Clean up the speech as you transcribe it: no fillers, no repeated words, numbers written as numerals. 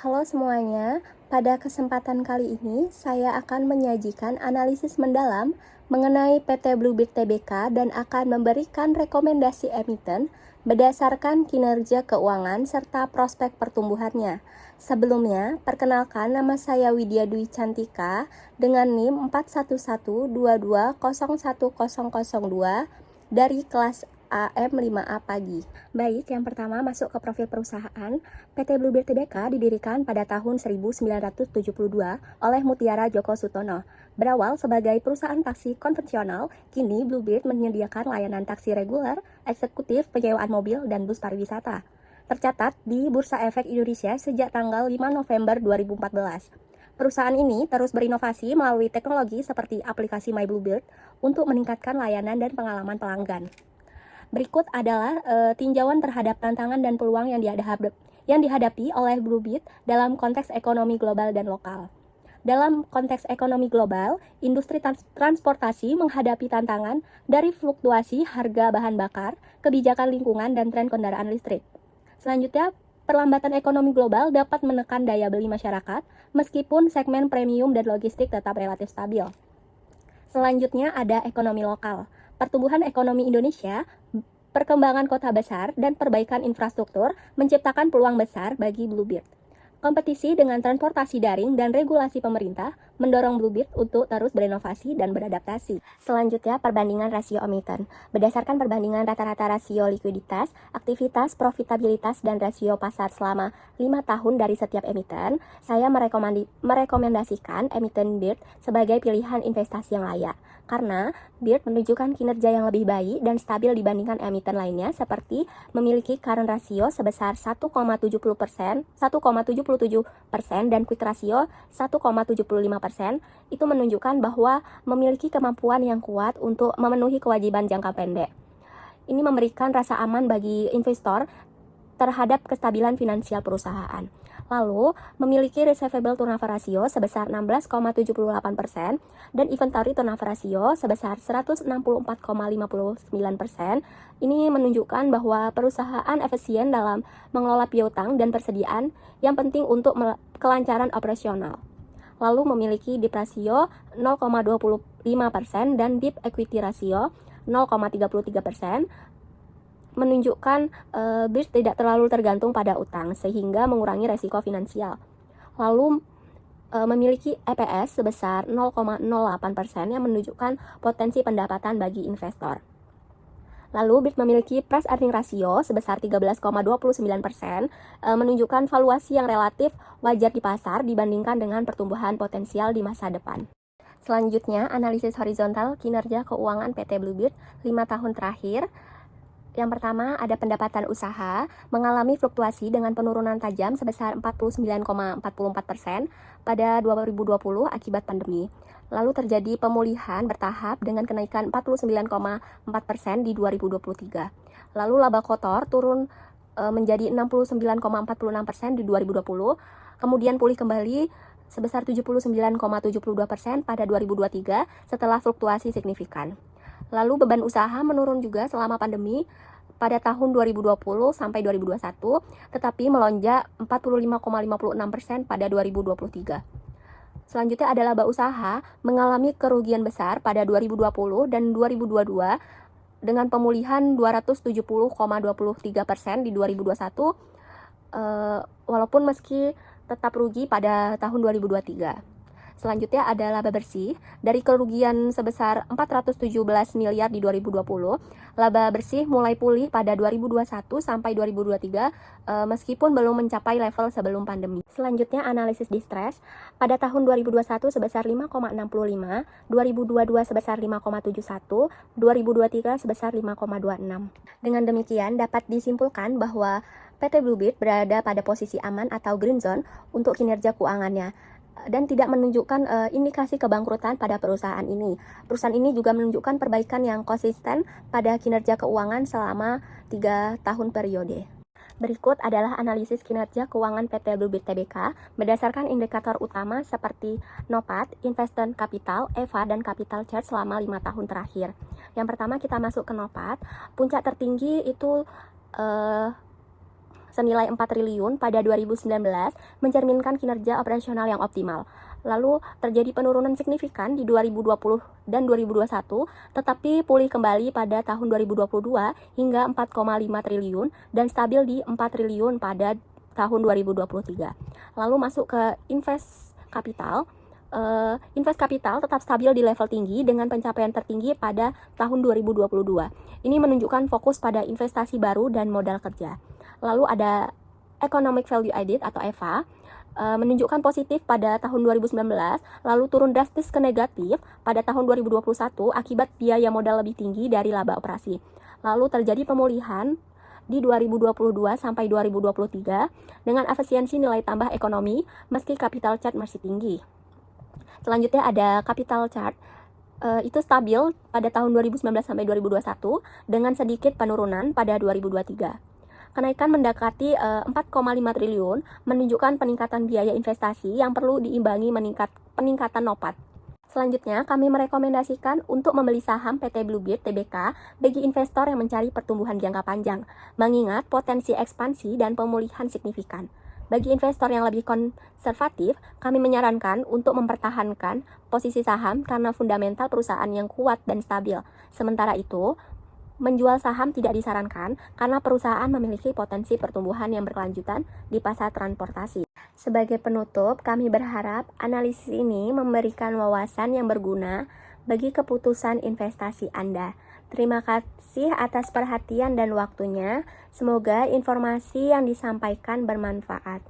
Halo semuanya, pada kesempatan kali ini saya akan menyajikan analisis mendalam mengenai PT Bluebird Tbk dan akan memberikan rekomendasi emiten berdasarkan kinerja keuangan serta prospek pertumbuhannya. Sebelumnya, perkenalkan nama saya Widya Dwi Cantika dengan NIM 41122010002 dari kelas AM5A pagi. Baik, yang pertama masuk ke profil perusahaan. PT Bluebird Tbk didirikan pada tahun 1972 oleh Mutiara Djoko Sutono. Berawal sebagai perusahaan taksi konvensional, kini Bluebird menyediakan layanan taksi reguler, eksekutif, penyewaan mobil, dan bus pariwisata. Tercatat di Bursa Efek Indonesia sejak tanggal 5 November 2014. Perusahaan ini terus berinovasi melalui teknologi seperti aplikasi My Bluebird untuk meningkatkan layanan dan pengalaman pelanggan. Berikut adalah tinjauan terhadap tantangan dan peluang yang dihadapi oleh Bluebird dalam konteks ekonomi global dan lokal. Dalam konteks ekonomi global, industri transportasi menghadapi tantangan dari fluktuasi harga bahan bakar, kebijakan lingkungan, dan tren kendaraan listrik. Selanjutnya, perlambatan ekonomi global dapat menekan daya beli masyarakat, meskipun segmen premium dan logistik tetap relatif stabil. Selanjutnya ada ekonomi lokal. Pertumbuhan ekonomi Indonesia, perkembangan kota besar, dan perbaikan infrastruktur menciptakan peluang besar bagi Bluebird. Kompetisi dengan transportasi daring dan regulasi pemerintah mendorong Bluebird untuk terus berinovasi dan beradaptasi. Selanjutnya, perbandingan rasio emiten. Berdasarkan perbandingan rata-rata rasio likuiditas, aktivitas, profitabilitas, dan rasio pasar selama 5 tahun dari setiap emiten, saya merekomendasikan emiten BIRD sebagai pilihan investasi yang layak. Karena BIRD menunjukkan kinerja yang lebih baik dan stabil dibandingkan emiten lainnya seperti memiliki current ratio sebesar 1,70%, 1,77% dan quick ratio 1,75%. Itu menunjukkan bahwa memiliki kemampuan yang kuat untuk memenuhi kewajiban jangka pendek. Ini memberikan rasa aman bagi investor terhadap kestabilan finansial perusahaan. Lalu, memiliki receivable turnover ratio sebesar 16,78% dan inventory turnover ratio sebesar 164,59%. Ini menunjukkan bahwa perusahaan efisien dalam mengelola piutang dan persediaan yang penting untuk kelancaran operasional. Lalu memiliki DIP ratio 0,25% dan DIP equity ratio 0,33%. Menunjukkan BIRD tidak terlalu tergantung pada utang sehingga mengurangi resiko finansial. Lalu memiliki EPS sebesar 0,08% yang menunjukkan potensi pendapatan bagi investor. Lalu BIRD memiliki price earning ratio sebesar 13,29%, menunjukkan valuasi yang relatif wajar di pasar dibandingkan dengan pertumbuhan potensial di masa depan. Selanjutnya, analisis horizontal kinerja keuangan PT Bluebird 5 tahun terakhir. Yang pertama, ada pendapatan usaha mengalami fluktuasi dengan penurunan tajam sebesar 49,44% pada 2020 akibat pandemi. Lalu terjadi pemulihan bertahap dengan kenaikan 49,4% di 2023. Lalu laba kotor turun menjadi 69,46% di 2020, kemudian pulih kembali sebesar 79,72% pada 2023 setelah fluktuasi signifikan. Lalu beban usaha menurun juga selama pandemi pada tahun 2020 sampai 2021, tetapi melonjak 45,56% pada 2023. Selanjutnya ada laba usaha mengalami kerugian besar pada 2020 dan 2022 dengan pemulihan 270,23% di 2021, walaupun meski tetap rugi pada tahun 2023. Selanjutnya ada laba bersih. Dari kerugian sebesar 417 miliar di 2020, laba bersih mulai pulih pada 2021 sampai 2023 meskipun belum mencapai level sebelum pandemi. Selanjutnya analisis distress. Pada tahun 2021 sebesar 5,65, 2022 sebesar 5,71, 2023 sebesar 5,26. Dengan demikian dapat disimpulkan bahwa PT Bluebird berada pada posisi aman atau green zone untuk kinerja keuangannya dan tidak menunjukkan indikasi kebangkrutan pada perusahaan ini. Perusahaan ini juga menunjukkan perbaikan yang konsisten pada kinerja keuangan selama 3 tahun periode. Berikut adalah analisis kinerja keuangan PT Bluebird Tbk berdasarkan indikator utama seperti NOPAT, Investment Capital, EVA, dan Capital Charge selama 5 tahun terakhir. Yang pertama kita masuk ke NOPAT. Puncak tertinggi itu senilai 4 triliun pada 2019 mencerminkan kinerja operasional yang optimal. Lalu terjadi penurunan signifikan di 2020 dan 2021, tetapi pulih kembali pada tahun 2022 hingga 4,5 triliun dan stabil di 4 triliun pada tahun 2023. Lalu masuk ke invest kapital. Invest kapital tetap stabil di level tinggi dengan pencapaian tertinggi pada tahun 2022. Ini menunjukkan fokus pada investasi baru dan modal kerja. Lalu ada Economic Value Added atau EVA, menunjukkan positif pada tahun 2019, lalu turun drastis ke negatif pada tahun 2021 akibat biaya modal lebih tinggi dari laba operasi. Lalu terjadi pemulihan di 2022 sampai 2023 dengan efisiensi nilai tambah ekonomi meski capital charge masih tinggi. Selanjutnya ada capital chart, itu stabil pada tahun 2019 sampai 2021 dengan sedikit penurunan pada 2023. Kenaikan mendekati 4,5 triliun menunjukkan peningkatan biaya investasi yang perlu diimbangi peningkatan NOPAT. Selanjutnya, kami merekomendasikan untuk membeli saham PT Bluebird Tbk bagi investor yang mencari pertumbuhan jangka panjang, mengingat potensi ekspansi dan pemulihan signifikan. Bagi investor yang lebih konservatif, kami menyarankan untuk mempertahankan posisi saham karena fundamental perusahaan yang kuat dan stabil. Sementara itu, menjual saham tidak disarankan karena perusahaan memiliki potensi pertumbuhan yang berkelanjutan di pasar transportasi. Sebagai penutup, kami berharap analisis ini memberikan wawasan yang berguna bagi keputusan investasi Anda. Terima kasih atas perhatian dan waktunya. Semoga informasi yang disampaikan bermanfaat.